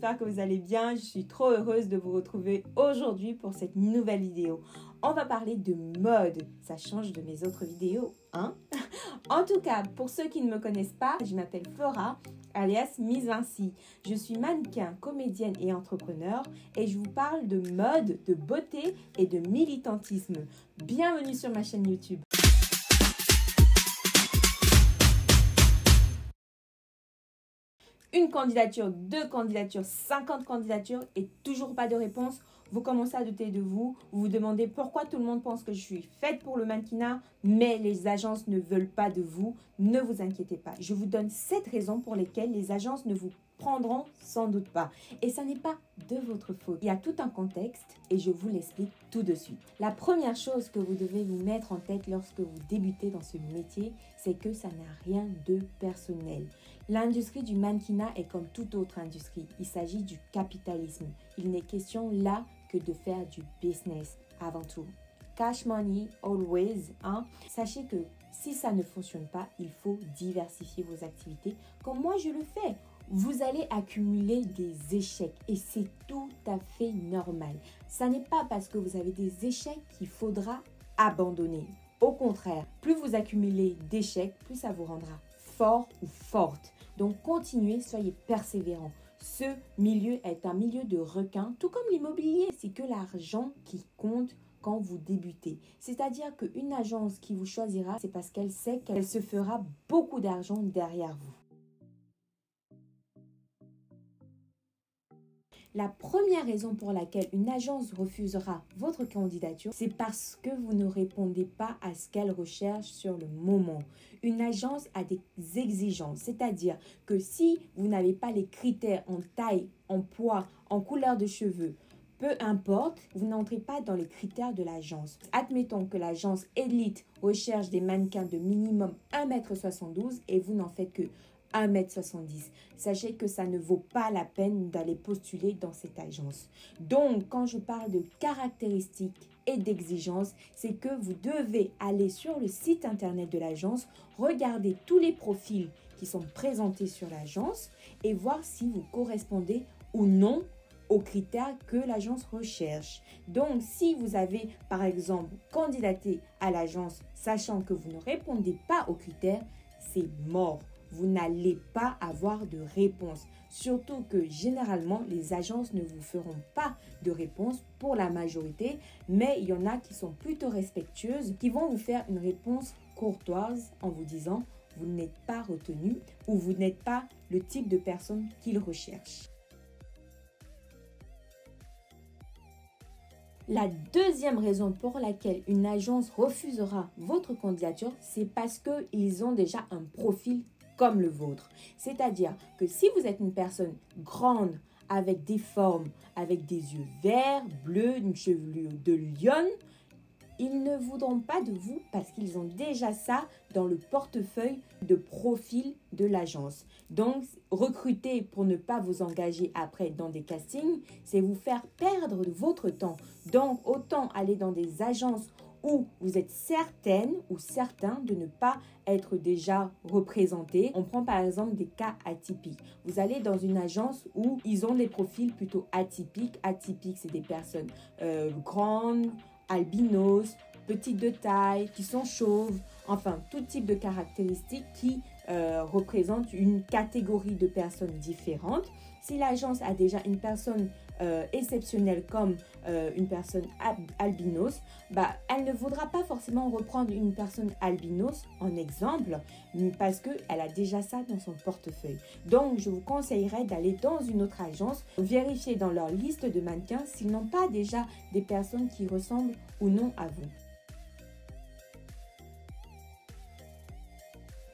j'espère que vous allez bien. Je suis trop heureuse de vous retrouver aujourd'hui pour cette nouvelle vidéo. On va parler de mode. Ça change de mes autres vidéos, hein? En tout cas, pour ceux qui ne me connaissent pas, je m'appelle Flora, alias Miss Vinci. Je suis mannequin, comédienne et entrepreneur et je vous parle de mode, de beauté et de militantisme. Bienvenue sur ma chaîne YouTube. Une candidature, 2 candidatures, 50 candidatures et toujours pas de réponse. Vous commencez à douter de vous. Vous vous demandez pourquoi tout le monde pense que je suis faite pour le mannequinat, mais les agences ne veulent pas de vous. Ne vous inquiétez pas. Je vous donne 7 raisons pour lesquelles les agences ne vous prendront sans doute pas. Et ça n'est pas de votre faute. Il y a tout un contexte et je vous l'explique tout de suite. La première chose que vous devez vous mettre en tête lorsque vous débutez dans ce métier, c'est que ça n'a rien de personnel. L'industrie du mannequinat est comme toute autre industrie. Il s'agit du capitalisme. Il n'est question là que de faire du business avant tout. Cash money always, hein? Sachez que si ça ne fonctionne pas, il faut diversifier vos activités comme moi je le fais. Vous allez accumuler des échecs et c'est tout à fait normal. Ça n'est pas parce que vous avez des échecs qu'il faudra abandonner. Au contraire, plus vous accumulez d'échecs, plus ça vous rendra fort ou forte. Donc continuez, soyez persévérants. Ce milieu est un milieu de requins, tout comme l'immobilier. C'est que l'argent qui compte quand vous débutez. C'est-à-dire qu'une agence qui vous choisira, c'est parce qu'elle sait qu'elle se fera beaucoup d'argent derrière vous. La première raison pour laquelle une agence refusera votre candidature, c'est parce que vous ne répondez pas à ce qu'elle recherche sur le moment. Une agence a des exigences, c'est-à-dire que si vous n'avez pas les critères en taille, en poids, en couleur de cheveux, peu importe, vous n'entrez pas dans les critères de l'agence. Admettons que l'agence Elite recherche des mannequins de minimum 1,72 m et vous n'en faites que 1,70 m. Sachez que ça ne vaut pas la peine d'aller postuler dans cette agence. Donc, quand je parle de caractéristiques et d'exigences, c'est que vous devez aller sur le site internet de l'agence, regarder tous les profils qui sont présentés sur l'agence et voir si vous correspondez ou non aux critères que l'agence recherche. Donc, si vous avez, par exemple, candidaté à l'agence sachant que vous ne répondez pas aux critères, c'est mort. Vous n'allez pas avoir de réponse. Surtout que généralement, les agences ne vous feront pas de réponse pour la majorité, mais il y en a qui sont plutôt respectueuses, qui vont vous faire une réponse courtoise en vous disant « vous n'êtes pas retenu » ou « vous n'êtes pas le type de personne qu'ils recherchent ». La deuxième raison pour laquelle une agence refusera votre candidature, c'est parce qu'ils ont déjà un profil comme le vôtre. C'est-à-dire que si vous êtes une personne grande, avec des formes, avec des yeux verts, bleus, une chevelure de lionne, ils ne voudront pas de vous parce qu'ils ont déjà ça dans le portefeuille de profil de l'agence. Donc, recruter pour ne pas vous engager après dans des castings, c'est vous faire perdre votre temps. Donc, autant aller dans des agences où vous êtes certaine ou certain de ne pas être déjà représenté. On prend par exemple des cas atypiques. Vous allez dans une agence où ils ont des profils plutôt atypiques. Atypiques, c'est des personnes grandes, albinos, petites de taille, qui sont chauves, enfin tout type de caractéristiques qui représentent une catégorie de personnes différentes. Si l'agence a déjà une personne exceptionnelle comme une personne albinos, elle ne voudra pas forcément reprendre une personne albinos en exemple parce qu'elle a déjà ça dans son portefeuille. Donc, je vous conseillerais d'aller dans une autre agence, vérifier dans leur liste de mannequins s'ils n'ont pas déjà des personnes qui ressemblent ou non à vous.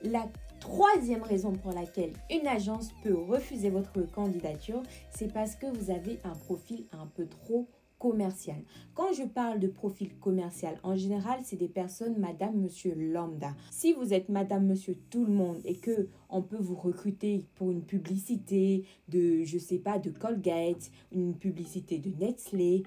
La troisième raison pour laquelle une agence peut refuser votre candidature, c'est parce que vous avez un profil un peu trop commercial. Quand je parle de profil commercial, en général, c'est des personnes madame, monsieur, lambda. Si vous êtes madame, monsieur, tout le monde et que on peut vous recruter pour une publicité de, je sais pas, de Colgate, une publicité de Nestlé,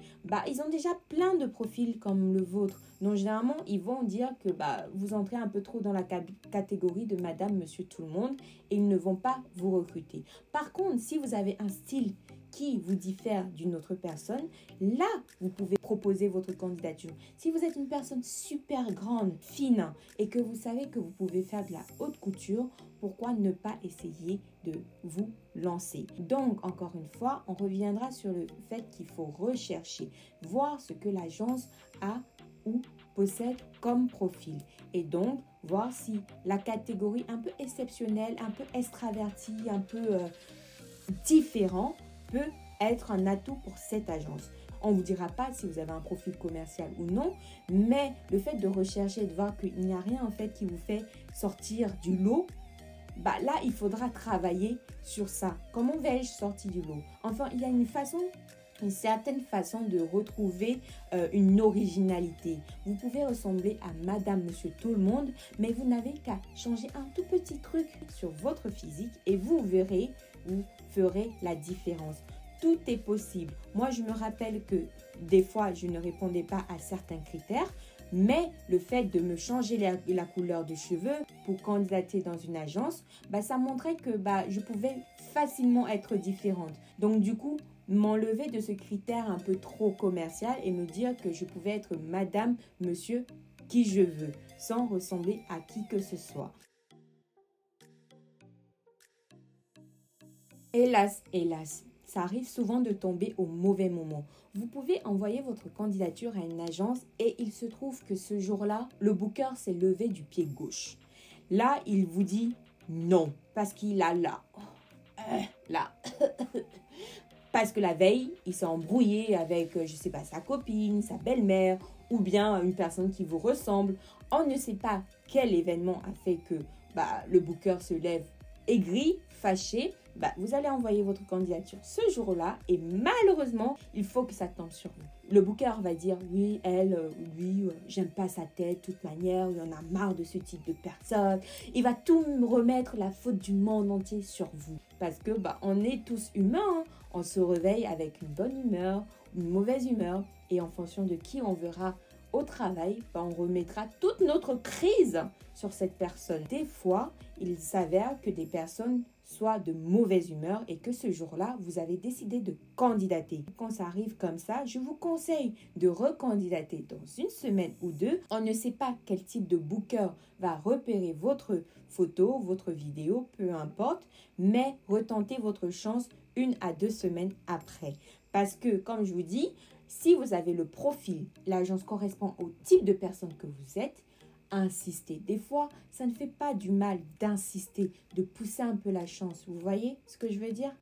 ils ont déjà plein de profils comme le vôtre. Donc, généralement, ils vont dire que vous entrez un peu trop dans la catégorie de madame, monsieur, tout le monde et ils ne vont pas vous recruter. Par contre, si vous avez un style qui vous diffère d'une autre personne, là, vous pouvez proposer votre candidature. Si vous êtes une personne super grande, fine, et que vous savez que vous pouvez faire de la haute couture, pourquoi ne pas essayer de vous lancer? Donc, encore une fois, on reviendra sur le fait qu'il faut rechercher, voir ce que l'agence a ou possède comme profil. Et donc, voir si la catégorie un peu exceptionnelle, un peu extravertie, un peu différent peut être un atout pour cette agence. On ne vous dira pas si vous avez un profil commercial ou non, mais le fait de rechercher, de voir qu'il n'y a rien en fait qui vous fait sortir du lot, bah là, il faudra travailler sur ça. Comment vais-je sortir du lot? Enfin, il y a une certaine façon de retrouver une originalité. Vous pouvez ressembler à Madame, Monsieur, tout le monde, mais vous n'avez qu'à changer un tout petit truc sur votre physique et vous verrez, vous ferez la différence. Tout est possible. Moi, je me rappelle que des fois, je ne répondais pas à certains critères, mais le fait de me changer la couleur de cheveux pour candidater dans une agence, bah, ça montrait que je pouvais facilement être différente. Donc, du coup, m'enlever de ce critère un peu trop commercial et me dire que je pouvais être Madame, Monsieur, qui je veux, sans ressembler à qui que ce soit. Hélas, hélas, ça arrive souvent de tomber au mauvais moment. Vous pouvez envoyer votre candidature à une agence et il se trouve que ce jour-là, le booker s'est levé du pied gauche. Là, il vous dit non, parce qu'il a là. Parce que la veille, il s'est embrouillé avec, je ne sais pas, sa copine, sa belle-mère ou bien une personne qui vous ressemble. On ne sait pas quel événement a fait que le booker se lève aigri, fâché. Vous allez envoyer votre candidature ce jour-là et malheureusement, il faut que ça tombe sur vous. Le booker va dire oui, lui, j'aime pas sa tête, de toute manière, il en a marre de ce type de personne. Il va tout remettre la faute du monde entier sur vous. Parce que on est tous humains, hein. On se réveille avec une bonne humeur, une mauvaise humeur et en fonction de qui on verra au travail, on remettra toute notre crise sur cette personne. Des fois, il s'avère que des personnes soient de mauvaise humeur et que ce jour-là, vous avez décidé de candidater. Quand ça arrive comme ça, je vous conseille de recandidater dans une semaine ou deux. On ne sait pas quel type de booker va repérer votre photo, votre vidéo, peu importe, mais retentez votre chance 1 à 2 semaines après. Parce que, comme je vous dis, si vous avez le profil, l'agence correspond au type de personne que vous êtes, insistez. Des fois, ça ne fait pas du mal d'insister, de pousser un peu la chance. Vous voyez ce que je veux dire?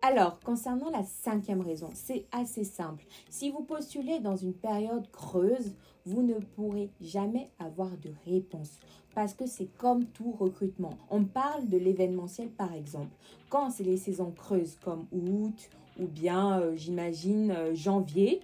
Alors, concernant la 5e raison, c'est assez simple. Si vous postulez dans une période creuse, vous ne pourrez jamais avoir de réponse parce que c'est comme tout recrutement. On parle de l'événementiel par exemple. Quand c'est les saisons creuses comme août ou bien, j'imagine, janvier,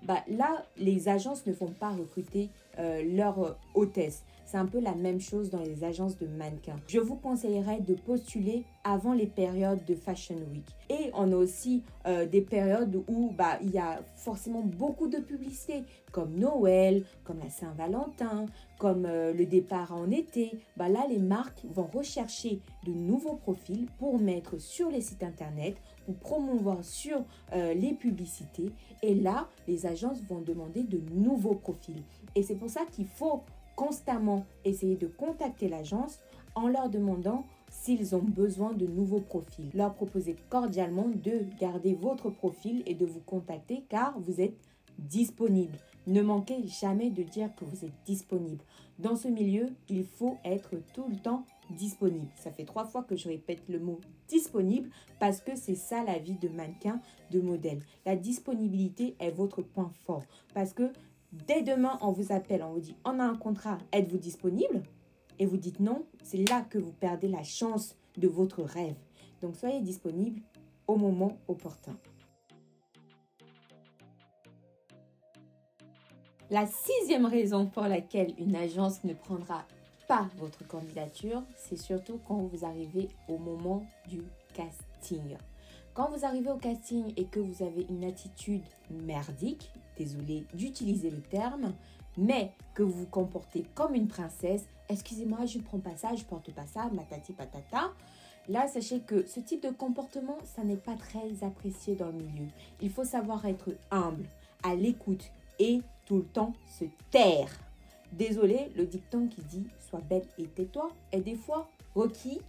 là, les agences ne font pas recruter leurs hôtesses. C'est un peu la même chose dans les agences de mannequins. Je vous conseillerais de postuler avant les périodes de Fashion Week. Et on a aussi des périodes où il y a forcément beaucoup de publicité, comme Noël, comme la Saint-Valentin, comme le départ en été. Là, les marques vont rechercher de nouveaux profils pour mettre sur les sites internet, pour promouvoir sur les publicités. Et là, les agences vont demander de nouveaux profils. Et c'est pour ça qu'il faut constamment essayer de contacter l'agence en leur demandant s'ils ont besoin de nouveaux profils. Leur proposer cordialement de garder votre profil et de vous contacter car vous êtes disponible. Ne manquez jamais de dire que vous êtes disponible. Dans ce milieu, il faut être tout le temps disponible. Ça fait 3 fois que je répète le mot disponible parce que c'est ça la vie de mannequin, de modèle. La disponibilité est votre point fort parce que dès demain, on vous appelle, on vous dit, on a un contrat, êtes-vous disponible? Et vous dites non, c'est là que vous perdez la chance de votre rêve. Donc, soyez disponible au moment opportun. La 6e raison pour laquelle une agence ne prendra pas votre candidature, c'est surtout quand vous arrivez au moment du casting. Quand vous arrivez au casting et que vous avez une attitude merdique, désolé d'utiliser le terme, mais que vous vous comportez comme une princesse, excusez-moi, je ne prends pas ça, je ne porte pas ça, matati patata, Là, sachez que ce type de comportement, ça n'est pas très apprécié dans le milieu. Il faut savoir être humble, à l'écoute et tout le temps se taire. Désolé, le dicton qui dit « sois belle et tais-toi » est des fois requis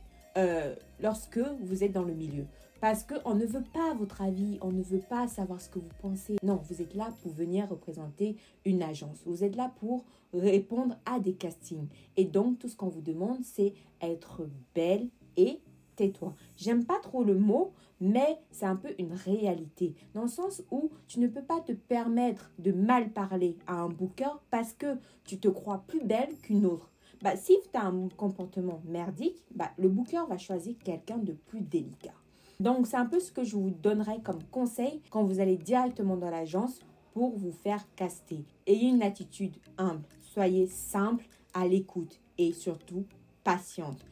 lorsque vous êtes dans le milieu. Parce qu'on ne veut pas votre avis, on ne veut pas savoir ce que vous pensez. Non, vous êtes là pour venir représenter une agence. Vous êtes là pour répondre à des castings. Et donc, tout ce qu'on vous demande, c'est être belle et tais-toi. J'aime pas trop le mot, mais c'est un peu une réalité. Dans le sens où tu ne peux pas te permettre de mal parler à un booker parce que tu te crois plus belle qu'une autre. Si tu as un comportement merdique, le booker va choisir quelqu'un de plus délicat. Donc, c'est un peu ce que je vous donnerai comme conseil quand vous allez directement dans l'agence pour vous faire caster. Ayez une attitude humble, soyez simple, à l'écoute et surtout patiente.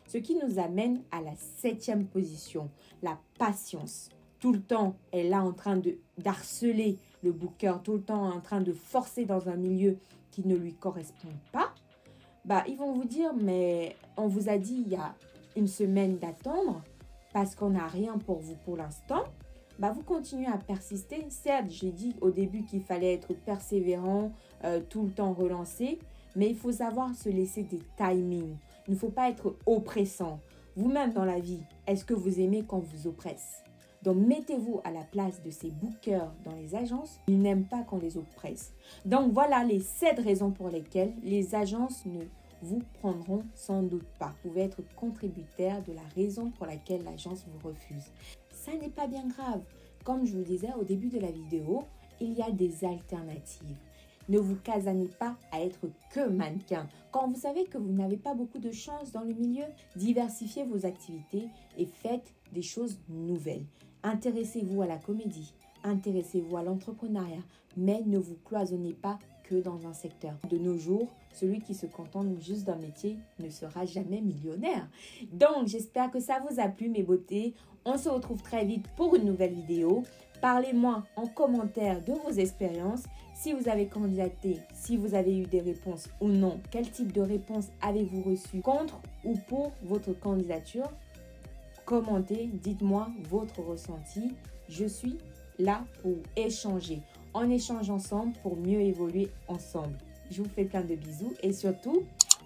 Ce qui nous amène à la 7e position, la patience. Tout le temps, elle est là en train d'harceler le booker, tout le temps en train de forcer dans un milieu qui ne lui correspond pas. Ils vont vous dire, mais on vous a dit il y a une semaine d'attendre parce qu'on n'a rien pour vous pour l'instant. Vous continuez à persister. Certes, j'ai dit au début qu'il fallait être persévérant, tout le temps relancé, mais il faut savoir se laisser des timings. Il ne faut pas être oppressant. Vous-même dans la vie, est-ce que vous aimez qu'on vous oppresse? Donc, mettez-vous à la place de ces bookers dans les agences. Ils n'aiment pas qu'on les oppresse. Donc, voilà les 7 raisons pour lesquelles les agences ne vous prendront sans doute pas. Vous pouvez être contributeur de la raison pour laquelle l'agence vous refuse. Ça n'est pas bien grave. Comme je vous disais au début de la vidéo, il y a des alternatives. Ne vous casaniez pas à être que mannequin. Quand vous savez que vous n'avez pas beaucoup de chance dans le milieu, diversifiez vos activités et faites des choses nouvelles. Intéressez-vous à la comédie, intéressez-vous à l'entrepreneuriat, mais ne vous cloisonnez pas que dans un secteur. De nos jours, celui qui se contente juste d'un métier ne sera jamais millionnaire. Donc, j'espère que ça vous a plu, mes beautés. On se retrouve très vite pour une nouvelle vidéo. Parlez-moi en commentaire de vos expériences. Si vous avez candidaté, si vous avez eu des réponses ou non, quel type de réponse avez-vous reçu contre ou pour votre candidature? Commentez, dites-moi votre ressenti. Je suis là pour échanger. On échange ensemble pour mieux évoluer ensemble. Je vous fais plein de bisous et surtout,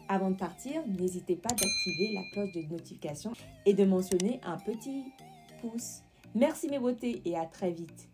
avant de partir, n'hésitez pas d'activer la cloche de notification et de mentionner un petit pouce. Merci mes beautés et à très vite.